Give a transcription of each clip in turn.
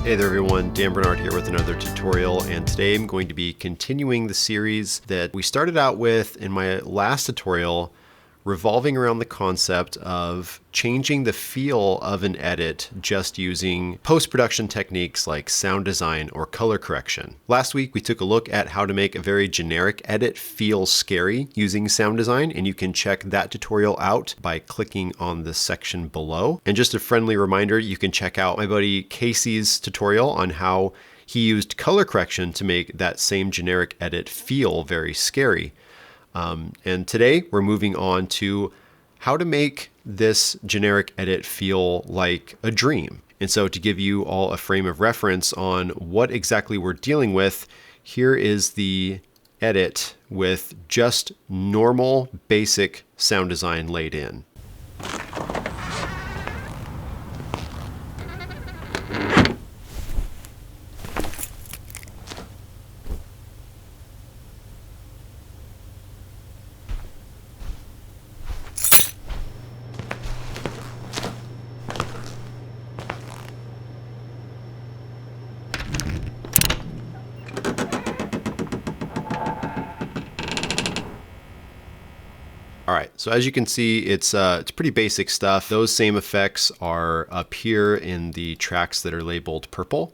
Hey there everyone, Dan Bernard here with another tutorial, and today I'm going to be continuing the series that we started out with in my last tutorial, revolving around the concept of changing the feel of an edit just using post-production techniques like sound design or color correction. Last week we took a look at how to make a very generic edit feel scary using sound design, and you can check that tutorial out by clicking on the section below. And just a friendly reminder, you can check out my buddy Casey's tutorial on how he used color correction to make that same generic edit feel very scary. And today we're moving on to how to make this generic edit feel like a dream. And so to give you all a frame of reference on what exactly we're dealing with, here is the edit with just normal basic sound design laid in. All right, so as you can see, it's pretty basic stuff. Those same effects are up here in the tracks that are labeled purple,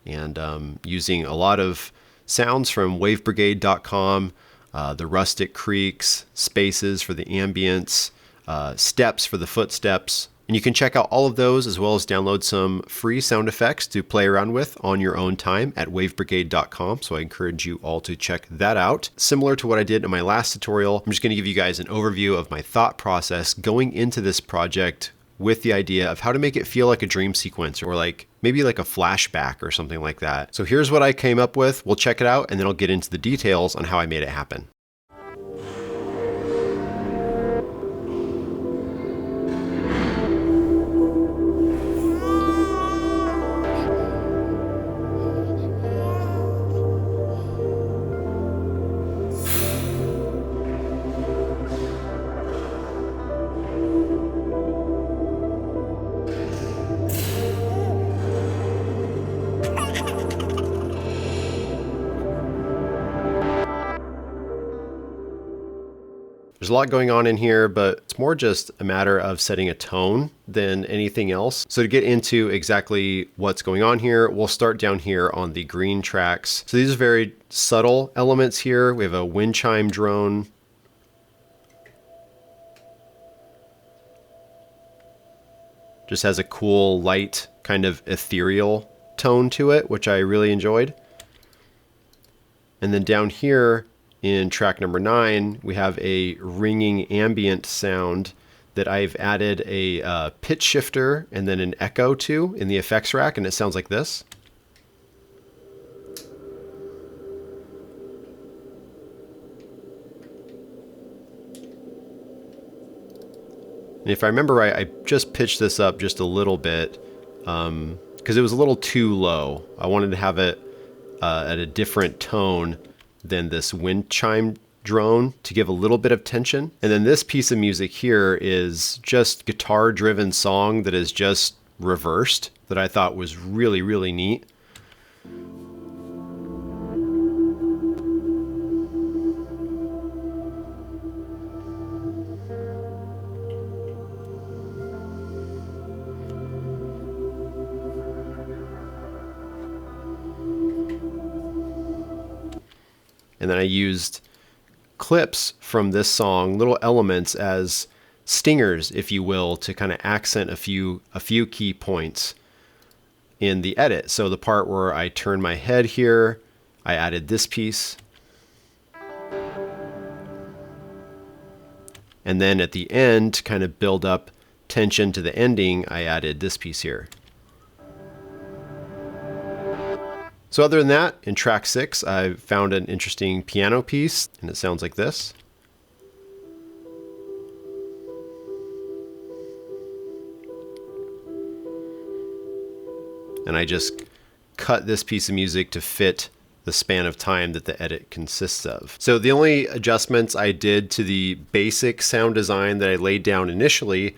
and using a lot of sounds from wavebrigade.com, the rustic creaks, spaces for the ambience, steps for the footsteps. And you can check out all of those as well as download some free sound effects to play around with on your own time at wavebrigade.com. So I encourage you all to check that out. Similar to what I did in my last tutorial, I'm just going to give you guys an overview of my thought process going into this project with the idea of how to make it feel like a dream sequence or maybe like a flashback or something like that. So here's what I came up with. We'll check it out and then I'll get into the details on how I made it happen. There's a lot going on in here, but it's more just a matter of setting a tone than anything else. So to get into exactly what's going on here, we'll start down here on the green tracks. So these are very subtle elements here. We have a wind chime drone. Just has a cool, light, kind of ethereal tone to it, which I really enjoyed. And then down here, in track number 9, we have a ringing ambient sound that I've added a pitch shifter and then an echo to in the effects rack, and it sounds like this. And if I remember right, I just pitched this up just a little bit because it was a little too low. I wanted to have it at a different tone than this wind chime drone to give a little bit of tension. And then this piece of music here is just guitar driven song that is just reversed that I thought was really, really neat. And then I used clips from this song, little elements as stingers, if you will, to kind of accent a few key points in the edit. So the part where I turn my head here, I added this piece. And then at the end, to kind of build up tension to the ending, I added this piece here. So other than that, in track 6, I found an interesting piano piece, and it sounds like this. And I just cut this piece of music to fit the span of time that the edit consists of. So the only adjustments I did to the basic sound design that I laid down initially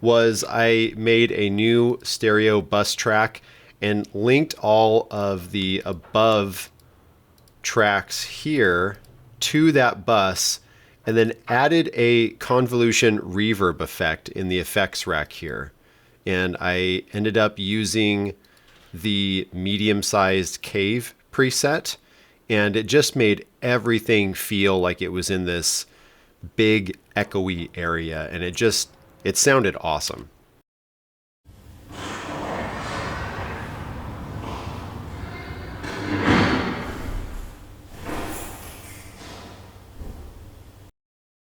was I made a new stereo bus track and linked all of the above tracks here to that bus, and then added a convolution reverb effect in the effects rack here. And I ended up using the medium-sized cave preset, and it just made everything feel like it was in this big echoey area, and it sounded awesome.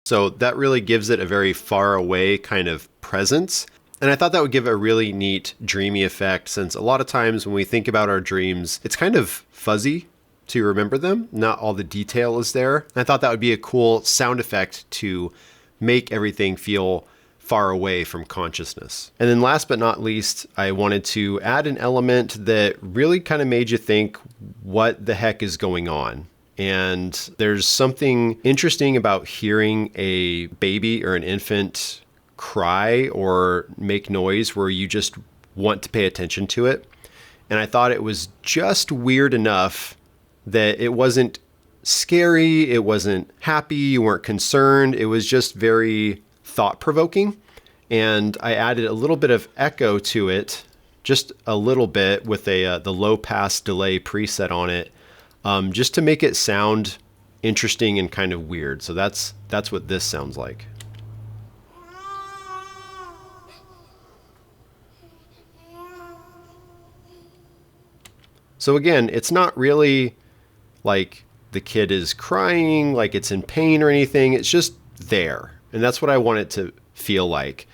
So that really gives it a very far away kind of presence. And I thought that would give a really neat dreamy effect, since a lot of times when we think about our dreams, it's kind of fuzzy to remember them. Not all the detail is there. And I thought that would be a cool sound effect to make everything feel far away from consciousness. And then last but not least, I wanted to add an element that really kind of made you think, what the heck is going on? And there's something interesting about hearing a baby or an infant cry or make noise where you just want to pay attention to it. And I thought it was just weird enough that it wasn't scary, it wasn't happy, you weren't concerned. It was just very thought-provoking. And I added a little bit of echo to it, just a little bit, with the low pass delay preset on it, just to make it sound interesting and kind of weird. So that's what this sounds like. So again, it's not really like the kid is crying, like it's in pain or anything. It's just there. And that's what I want it to feel like.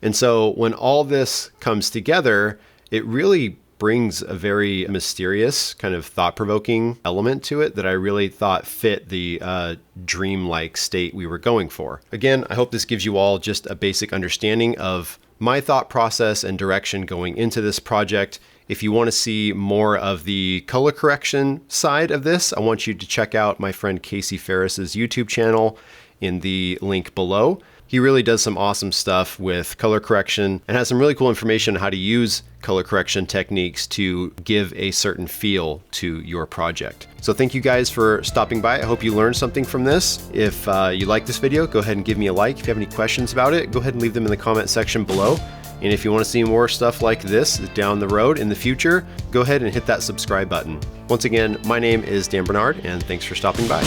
And so when all this comes together, it really brings a very mysterious, kind of thought-provoking element to it that I really thought fit the dreamlike state we were going for. Again, I hope this gives you all just a basic understanding of my thought process and direction going into this project. If you want to see more of the color correction side of this, I want you to check out my friend Casey Ferris's YouTube channel in the link below. He really does some awesome stuff with color correction and has some really cool information on how to use color correction techniques to give a certain feel to your project. So thank you guys for stopping by. I hope you learned something from this. If you like this video, go ahead and give me a like. If you have any questions about it, go ahead and leave them in the comment section below. And if you want to see more stuff like this down the road in the future, go ahead and hit that subscribe button. Once again, my name is Dan Bernard, and thanks for stopping by.